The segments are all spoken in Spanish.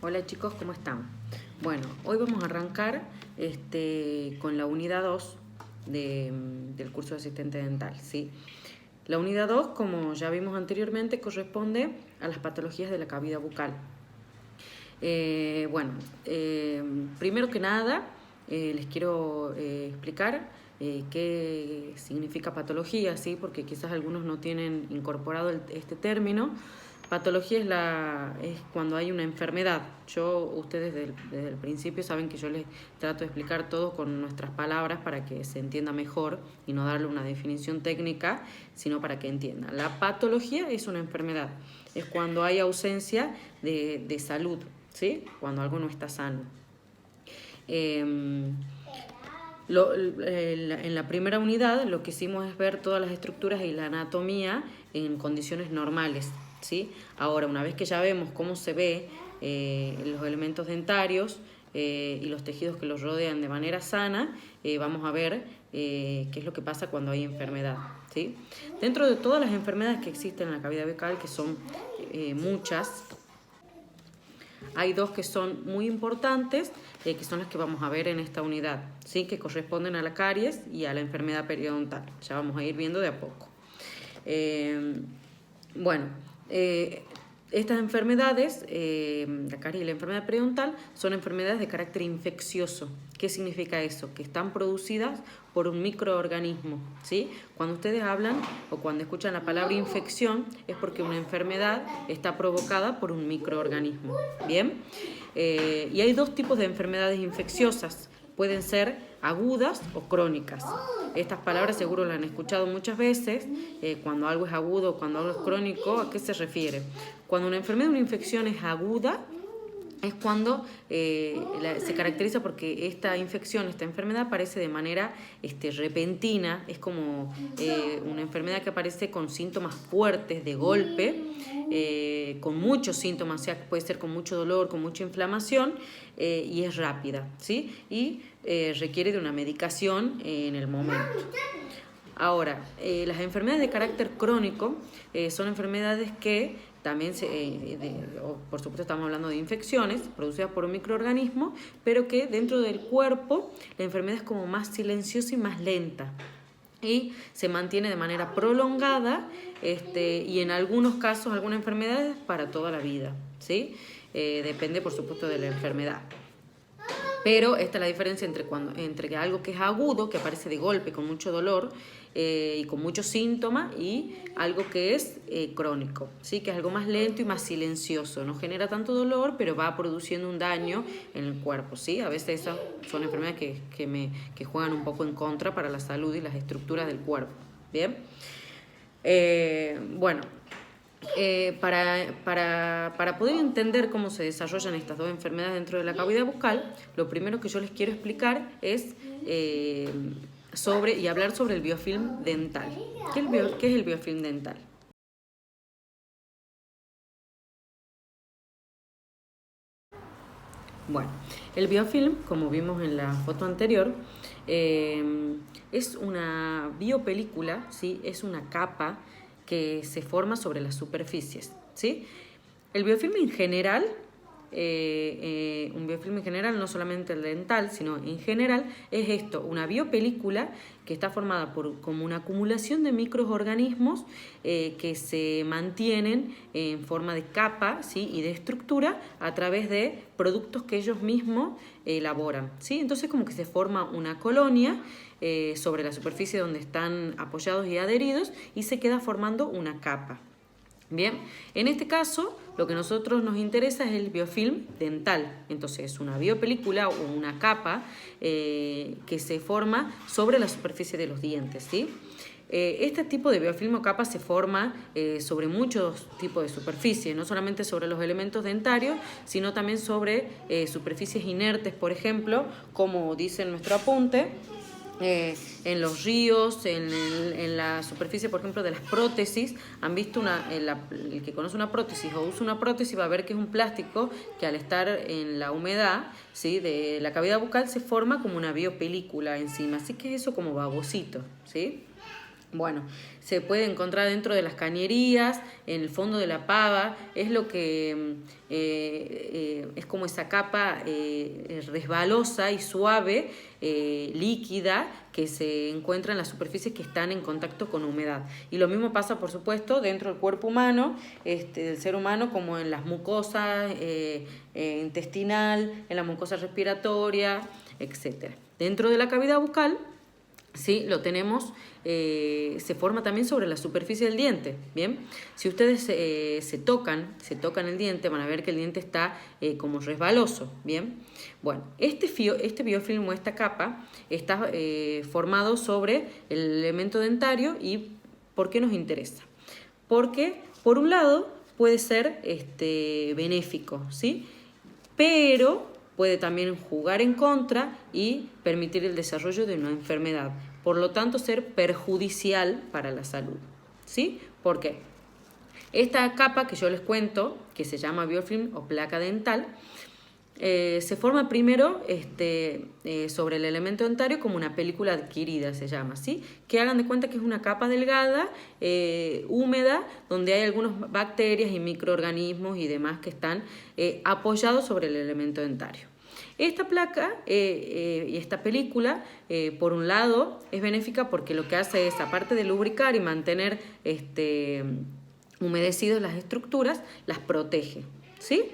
Hola chicos, ¿cómo están? Bueno, hoy vamos a arrancar con la unidad 2 del curso de asistente dental, ¿sí? La unidad 2, como ya vimos anteriormente, corresponde a las patologías de la cavidad bucal. Primero que nada, les quiero explicar qué significa patología, ¿sí? Porque quizás algunos no tienen incorporado este término. Patología es cuando hay una enfermedad. Ustedes desde el principio saben que yo les trato de explicar todo con nuestras palabras para que se entienda mejor y no darle una definición técnica, sino para que entiendan. La patología es una enfermedad, es cuando hay ausencia de salud, ¿sí? Cuando algo no está sano. En la primera unidad lo que hicimos es ver todas las estructuras y la anatomía en condiciones normales, ¿sí? Ahora, una vez que ya vemos cómo se ve los elementos dentarios y los tejidos que los rodean de manera sana, vamos a ver qué es lo que pasa cuando hay enfermedad, ¿sí? Dentro de todas las enfermedades que existen en la cavidad bucal, que son muchas, hay dos que son muy importantes, que son las que vamos a ver en esta unidad, ¿sí? Que corresponden a la caries y a la enfermedad periodontal. Ya vamos a ir viendo de a poco. Bueno, estas enfermedades, la caries y la enfermedad periodontal, son enfermedades de carácter infeccioso. ¿Qué significa eso? Que están producidas por un microorganismo, ¿sí? Cuando ustedes hablan o cuando escuchan la palabra infección es porque una enfermedad está provocada por un microorganismo, ¿bien? Y hay dos tipos de enfermedades infecciosas. Pueden ser agudas o crónicas. Estas palabras seguro las han escuchado muchas veces. Cuando algo es agudo o cuando algo es crónico, ¿a qué se refiere? Cuando una enfermedad o una infección es aguda, es cuando se caracteriza porque esta infección, esta enfermedad aparece de manera repentina, es como una enfermedad que aparece con síntomas fuertes de golpe, con muchos síntomas, o sea, puede ser con mucho dolor, con mucha inflamación, y es rápida, ¿sí? Y requiere de una medicación en el momento. Ahora, las enfermedades de carácter crónico son enfermedades que también, por supuesto estamos hablando de infecciones producidas por un microorganismo, pero que dentro del cuerpo la enfermedad es como más silenciosa y más lenta. Y se mantiene de manera prolongada y en algunos casos, algunas enfermedades para toda la vida, ¿sí? Depende, por supuesto, de la enfermedad. Pero esta es la diferencia entre algo que es agudo, que aparece de golpe con mucho dolor y con muchos síntomas, y algo que es crónico, ¿sí? Que es algo más lento y más silencioso. No genera tanto dolor, pero va produciendo un daño en el cuerpo, ¿sí? A veces esas son enfermedades que juegan un poco en contra para la salud y las estructuras del cuerpo. ¿Bien? Bueno. Para poder entender cómo se desarrollan estas dos enfermedades dentro de la cavidad bucal, lo primero que yo les quiero explicar es hablar sobre el biofilm dental. ¿Qué es el biofilm dental? Bueno, el biofilm, como vimos en la foto anterior, es una biopelícula, ¿sí? Es una capa que se forma sobre las superficies, ¿sí? El biofilm en general, un biofilm en general, no solamente el dental, sino en general, es esto, una biopelícula que está formada como una acumulación de microorganismos que se mantienen en forma de capa, ¿sí? Y de estructura a través de productos que ellos mismos elaboran, ¿sí? Entonces como que se forma una colonia sobre la superficie donde están apoyados y adheridos y se queda formando una capa. Bien, en este caso lo que a nosotros nos interesa es el biofilm dental. Entonces es una biopelícula o una capa que se forma sobre la superficie de los dientes, ¿sí? Este tipo de biofilm o capa se forma sobre muchos tipos de superficies, no solamente sobre los elementos dentarios, sino también sobre superficies inertes, por ejemplo, como dice en nuestro apunte, en los ríos, en la superficie, por ejemplo, de las prótesis. Han visto el que conoce una prótesis o usa una prótesis va a ver que es un plástico que al estar en la humedad, ¿sí? De la cavidad bucal se forma como una biopelícula encima, así que eso como babosito, ¿sí? Bueno, se puede encontrar dentro de las cañerías, en el fondo de la pava, es lo que es como esa capa resbalosa y suave, líquida, que se encuentra en las superficies que están en contacto con humedad. Y lo mismo pasa, por supuesto, dentro del cuerpo humano, del ser humano, como en las mucosas intestinal, en la mucosa respiratoria, etc. Dentro de la cavidad bucal, ¿sí? Lo tenemos, se forma también sobre la superficie del diente, ¿bien? Si ustedes se tocan el diente, van a ver que el diente está como resbaloso, ¿bien? Bueno, este biofilm o esta capa está formado sobre el elemento dentario. ¿Y por qué nos interesa? Porque, por un lado, puede ser benéfico, ¿sí? Pero puede también jugar en contra y permitir el desarrollo de una enfermedad. Por lo tanto, ser perjudicial para la salud. ¿Sí? ¿Por qué? Esta capa que yo les cuento, que se llama biofilm o placa dental, se forma primero sobre el elemento dentario como una película adquirida, se llama, ¿sí? Que hagan de cuenta que es una capa delgada, húmeda, donde hay algunas bacterias y microorganismos y demás que están apoyados sobre el elemento dentario. Esta placa y esta película, por un lado, es benéfica porque lo que hace es, aparte de lubricar y mantener humedecidas las estructuras, las protege, ¿sí?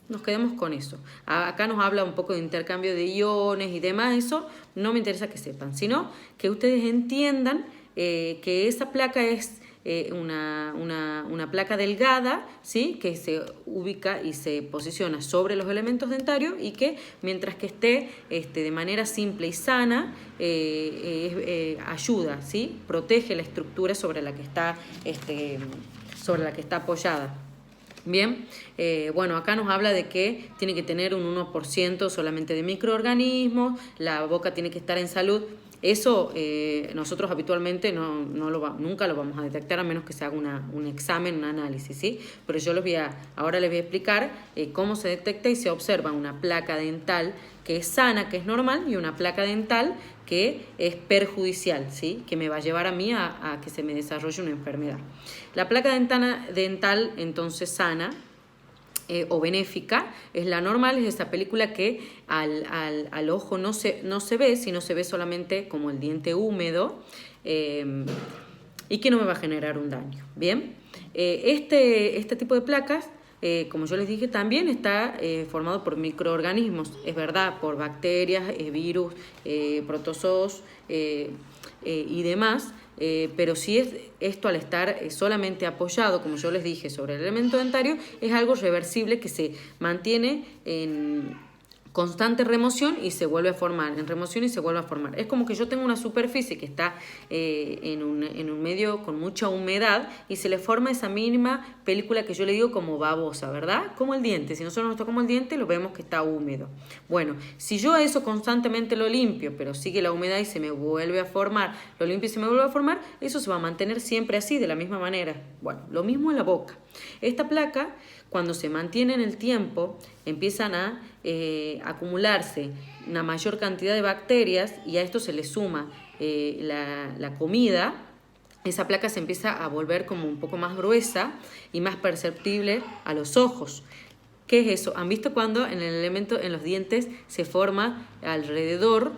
Nos quedemos con eso. Acá nos habla un poco de intercambio de iones y demás, eso no me interesa que sepan, sino que ustedes entiendan que esa placa es una placa delgada, ¿sí? Que se ubica y se posiciona sobre los elementos dentarios y que mientras que esté de manera simple y sana, ayuda, ¿sí? Protege la estructura sobre la que está apoyada. Bien, bueno, acá nos habla de que tiene que tener un 1% solamente de microorganismos, la boca tiene que estar en salud. Eso nosotros habitualmente nunca lo vamos a detectar a menos que se haga un examen, un análisis, ¿sí? Pero yo ahora les voy a explicar cómo se detecta y se observa una placa dental que es sana, que es normal, y una placa dental que es perjudicial, ¿sí? Que me va a llevar a mí a que se me desarrolle una enfermedad. La placa dental entonces sana o benéfica es la normal, es esa película que al ojo no se ve, sino se ve solamente como el diente húmedo y que no me va a generar un daño. Bien, este tipo de placas, como yo les dije, también está formado por microorganismos, es verdad, por bacterias, virus, protozoos y demás. Pero si es esto, al estar solamente apoyado, como yo les dije, sobre el elemento dentario, es algo reversible que se mantiene en constante remoción y se vuelve a formar, en remoción y se vuelve a formar. Es como que yo tengo una superficie que está en un medio con mucha humedad y se le forma esa mínima película que yo le digo como babosa, ¿verdad? Como el diente. Si nosotros nos tocamos el diente, lo vemos que está húmedo. Bueno, si yo a eso constantemente lo limpio, pero sigue la humedad y se me vuelve a formar, lo limpio y se me vuelve a formar, eso se va a mantener siempre así, de la misma manera. Bueno, lo mismo en la boca. Esta placa, cuando se mantiene en el tiempo, empiezan a acumularse una mayor cantidad de bacterias y a esto se le suma la comida. Esa placa se empieza a volver como un poco más gruesa y más perceptible a los ojos. ¿Qué es eso? ¿Han visto cuando en el elemento, en los dientes, se forma alrededor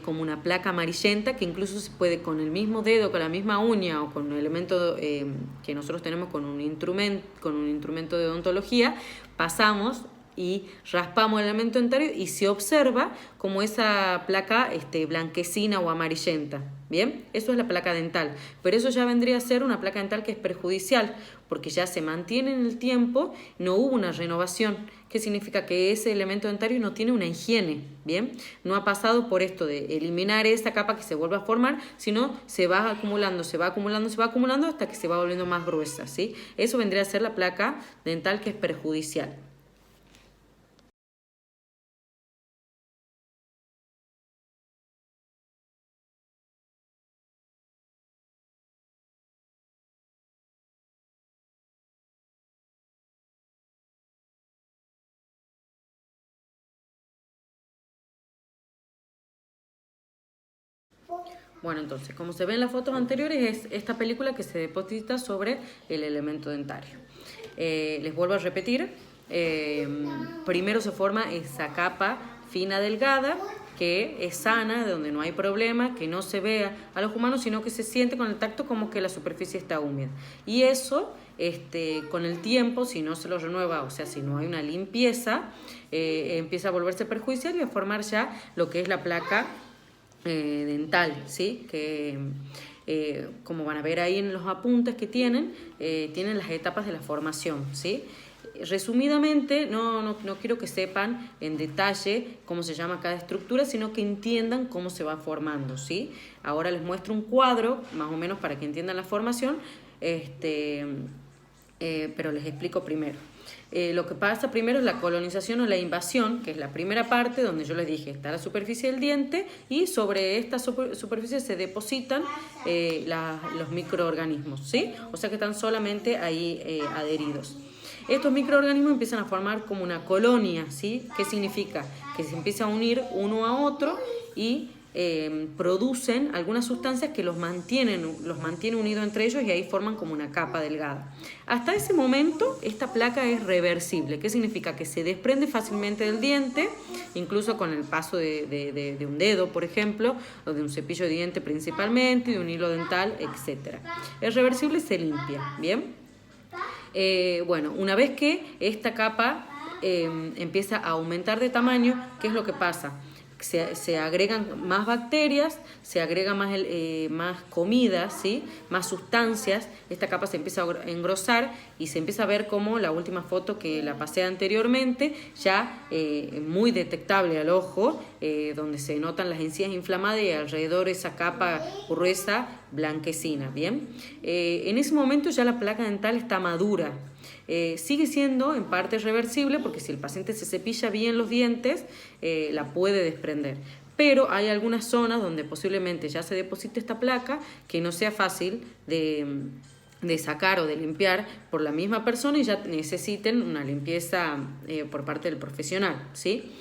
como una placa amarillenta que incluso se puede con el mismo dedo, con la misma uña o con un elemento que nosotros tenemos con un instrumento de odontología, pasamos y raspamos el elemento dentario y se observa como esa placa blanquecina o amarillenta? Bien, eso es la placa dental, pero eso ya vendría a ser una placa dental que es perjudicial porque ya se mantiene en el tiempo, no hubo una renovación. ¿Qué significa? Que ese elemento dentario no tiene una higiene, ¿bien? No ha pasado por esto de eliminar esa capa que se vuelve a formar, sino se va acumulando, se va acumulando, se va acumulando hasta que se va volviendo más gruesa, ¿sí? Eso vendría a ser la placa dental que es perjudicial. Bueno, entonces, como se ve en las fotos anteriores, es esta película que se deposita sobre el elemento dentario. Les vuelvo a repetir, primero se forma esa capa fina delgada que es sana, de donde no hay problema, que no se vea a los humanos, sino que se siente con el tacto como que la superficie está húmeda. Y eso, con el tiempo, si no se lo renueva, o sea, si no hay una limpieza, empieza a volverse perjudicial y a formar ya lo que es la placa dental, ¿sí? Que como van a ver ahí en los apuntes que tienen las etapas de la formación, ¿sí? Resumidamente, no quiero que sepan en detalle cómo se llama cada estructura, sino que entiendan cómo se va formando, ¿sí? Ahora les muestro un cuadro, más o menos para que entiendan la formación, pero les explico primero. Lo que pasa primero es la colonización o la invasión, que es la primera parte donde yo les dije, está la superficie del diente y sobre esta superficie se depositan los microorganismos, ¿sí? O sea que están solamente ahí adheridos. Estos microorganismos empiezan a formar como una colonia, ¿sí? ¿Qué significa? Que se empieza a unir uno a otro y producen algunas sustancias que los mantiene unidos entre ellos y ahí forman como una capa delgada. Hasta ese momento esta placa es reversible. ¿Qué significa? Que se desprende fácilmente del diente, incluso con el paso de un dedo, por ejemplo, o de un cepillo de diente principalmente, de un hilo dental, etc. Es reversible y se limpia, ¿bien? Bueno, una vez que esta capa empieza a aumentar de tamaño, ¿qué es lo que pasa? Se agregan más bacterias, se agrega más comida, ¿sí? Más sustancias, esta capa se empieza a engrosar y se empieza a ver como la última foto que la pasé anteriormente, ya muy detectable al ojo, donde se notan las encías inflamadas y alrededor esa capa gruesa blanquecina, ¿bien? En ese momento ya la placa dental está madura. Sigue siendo en parte reversible porque si el paciente se cepilla bien los dientes, la puede desprender. Pero hay algunas zonas donde posiblemente ya se deposite esta placa que no sea fácil de sacar o de limpiar por la misma persona y ya necesiten una limpieza por parte del profesional, ¿sí?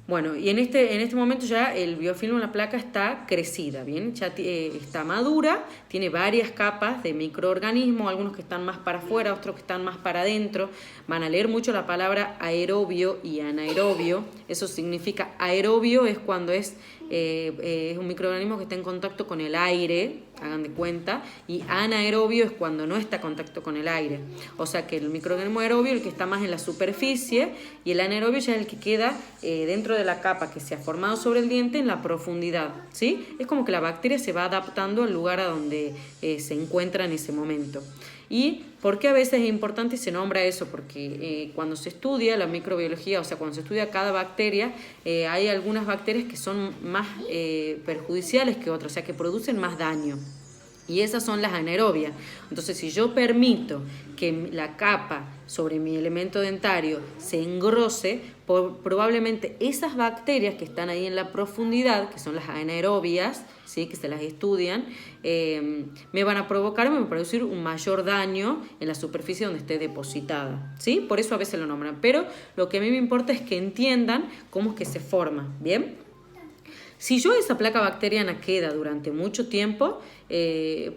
Bueno, y en este momento ya el biofilm en la placa está crecida, ¿bien? Ya está madura, tiene varias capas de microorganismos, algunos que están más para afuera, otros que están más para adentro. Van a leer mucho la palabra aerobio y anaerobio. Eso significa aerobio es cuando es un microorganismo que está en contacto con el aire, hagan de cuenta, y anaerobio es cuando no está en contacto con el aire. O sea que el microorganismo aerobio es el que está más en la superficie y el anaerobio ya es el que queda dentro de la capa que se ha formado sobre el diente en la profundidad, ¿sí? Es como que la bacteria se va adaptando al lugar a donde se encuentra en ese momento. ¿Y por qué a veces es importante y se nombra eso? Porque cuando se estudia la microbiología, o sea, cuando se estudia cada bacteria, hay algunas bacterias que son más perjudiciales que otras, o sea, que producen más daño. Y esas son las anaerobias. Entonces, si yo permito que la capa sobre mi elemento dentario se engrose, probablemente esas bacterias que están ahí en la profundidad, que son las anaerobias, ¿sí? Que se las estudian, me van a producir un mayor daño en la superficie donde esté depositada, ¿sí? Por eso a veces lo nombran. Pero lo que a mí me importa es que entiendan cómo es que se forma, ¿bien? Si yo esa placa bacteriana queda durante mucho tiempo,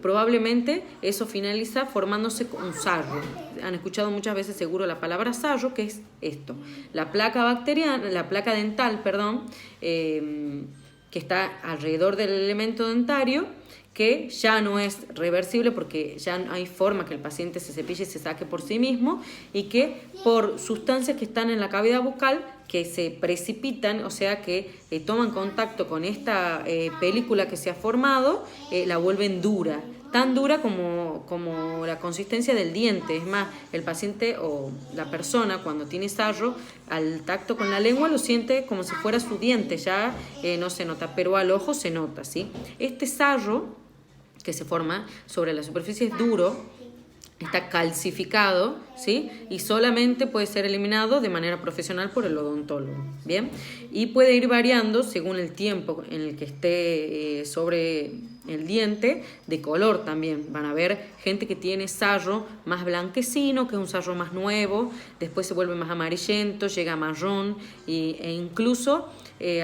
probablemente eso finaliza formándose un sarro. Han escuchado muchas veces seguro la palabra sarro, que es esto. La placa dental, que está alrededor del elemento dentario, que ya no es reversible porque ya no hay forma que el paciente se cepille y se saque por sí mismo y que por sustancias que están en la cavidad bucal que se precipitan, o sea que toman contacto con esta película que se ha formado, la vuelven dura, tan dura como la consistencia del diente. Es más, el paciente o la persona cuando tiene sarro, al tacto con la lengua lo siente como si fuera su diente, ya no se nota, pero al ojo se nota, ¿sí? Este sarro que se forma sobre la superficie es duro, está calcificado, ¿sí? Y solamente puede ser eliminado de manera profesional por el odontólogo, ¿bien? Y puede ir variando según el tiempo en el que esté sobre el diente de color también. Van a ver gente que tiene sarro más blanquecino, que es un sarro más nuevo, después se vuelve más amarillento, llega a marrón e incluso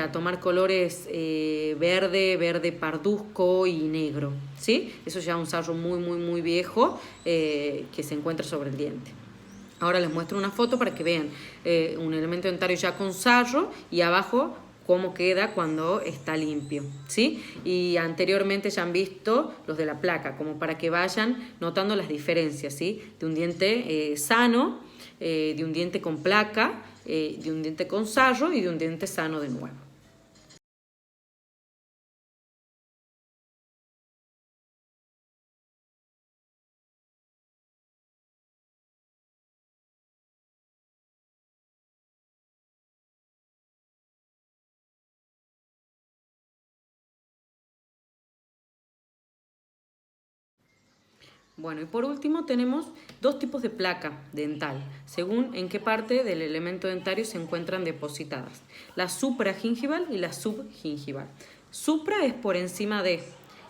a tomar colores verde, verde parduzco y negro, ¿sí? Eso ya es un sarro muy viejo que se encuentra sobre el diente. Ahora les muestro una foto para que vean un elemento dentario ya con sarro y abajo cómo queda cuando está limpio, ¿sí? Y anteriormente ya han visto los de la placa, como para que vayan notando las diferencias, ¿sí? De un diente sano, de un diente con placa, de un diente con sarro y de un diente sano de nuevo. Bueno, y por último tenemos dos tipos de placa dental, según en qué parte del elemento dentario se encuentran depositadas. La supragingival y la subgingival. Supra es por encima de,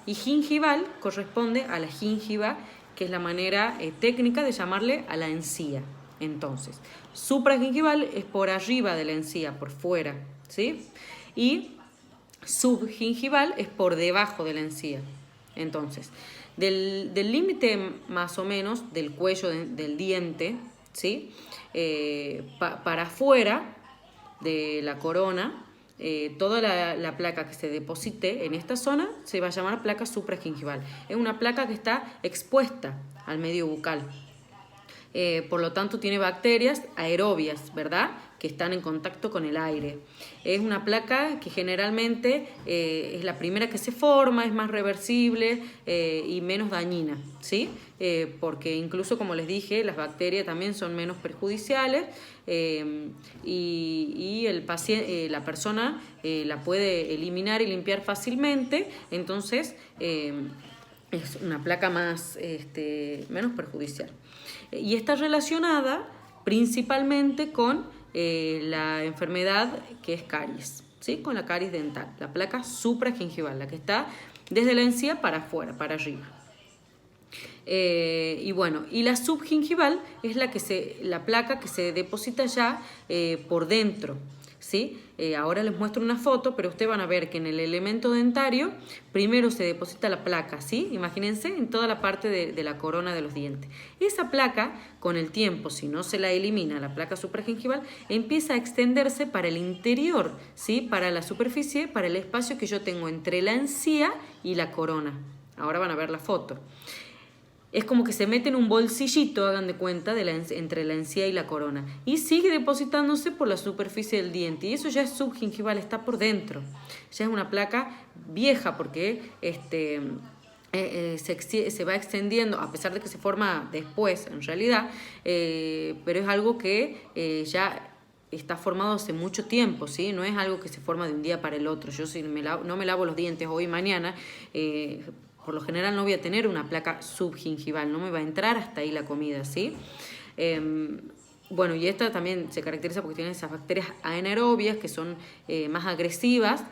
y gingival corresponde a la gingiva, que es la manera técnica de llamarle a la encía. Entonces, supragingival es por arriba de la encía, por fuera, ¿sí? Y subgingival es por debajo de la encía. Entonces, del límite más o menos del cuello del diente, ¿sí? Para afuera de la corona, toda la placa que se deposite en esta zona se va a llamar placa supragingival. Es una placa que está expuesta al medio bucal. Por lo tanto tiene bacterias aerobias, ¿verdad?, que están en contacto con el aire. Es una placa que generalmente es la primera que se forma, es más reversible y menos dañina, ¿sí? Porque incluso, como les dije, las bacterias también son menos perjudiciales y el paciente, la persona la puede eliminar y limpiar fácilmente, entonces es una placa menos perjudicial. Y está relacionada principalmente con la enfermedad que es caries, ¿sí? Con la caries dental, la placa supragingival, la que está desde la encía para afuera, para arriba. Y bueno, y la subgingival es la placa que se deposita ya por dentro, ¿sí? Ahora les muestro una foto, pero ustedes van a ver que en el elemento dentario primero se deposita la placa, ¿sí? Imagínense en toda la parte de la corona de los dientes. Esa placa, con el tiempo, si no se la elimina, la placa supragingival, empieza a extenderse para el interior, ¿sí? Para la superficie, para el espacio que yo tengo entre la encía y la corona. Ahora van a ver la foto. Es como que se mete en un bolsillito, hagan de cuenta, entre la encía y la corona. Y sigue depositándose por la superficie del diente. Y eso ya es subgingival, está por dentro. Ya es una placa vieja porque se va extendiendo, a pesar de que se forma después, en realidad. Pero es algo que ya está formado hace mucho tiempo, ¿sí? No es algo que se forma de un día para el otro. Yo si no me lavo los dientes hoy y mañana... por lo general no voy a tener una placa subgingival, no me va a entrar hasta ahí la comida, ¿sí? Bueno, y esta también se caracteriza porque tiene esas bacterias anaerobias que son más agresivas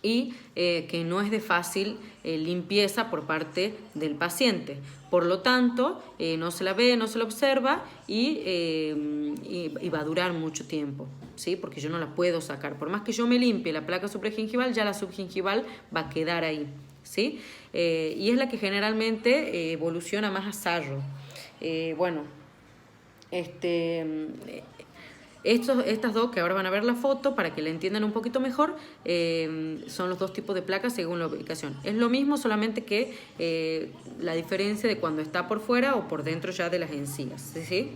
y que no es de fácil limpieza por parte del paciente. Por lo tanto, no se la ve, no se la observa y va a durar mucho tiempo, ¿sí? Porque yo no la puedo sacar. Por más que yo me limpie la placa supragingival, ya la subgingival va a quedar ahí, ¿sí? Y es la que generalmente evoluciona más a sarro. Bueno, estas dos que ahora van a ver la foto para que la entiendan un poquito mejor, son los dos tipos de placas según la ubicación. Es lo mismo, solamente que la diferencia de cuando está por fuera o por dentro ya de las encías, ¿sí?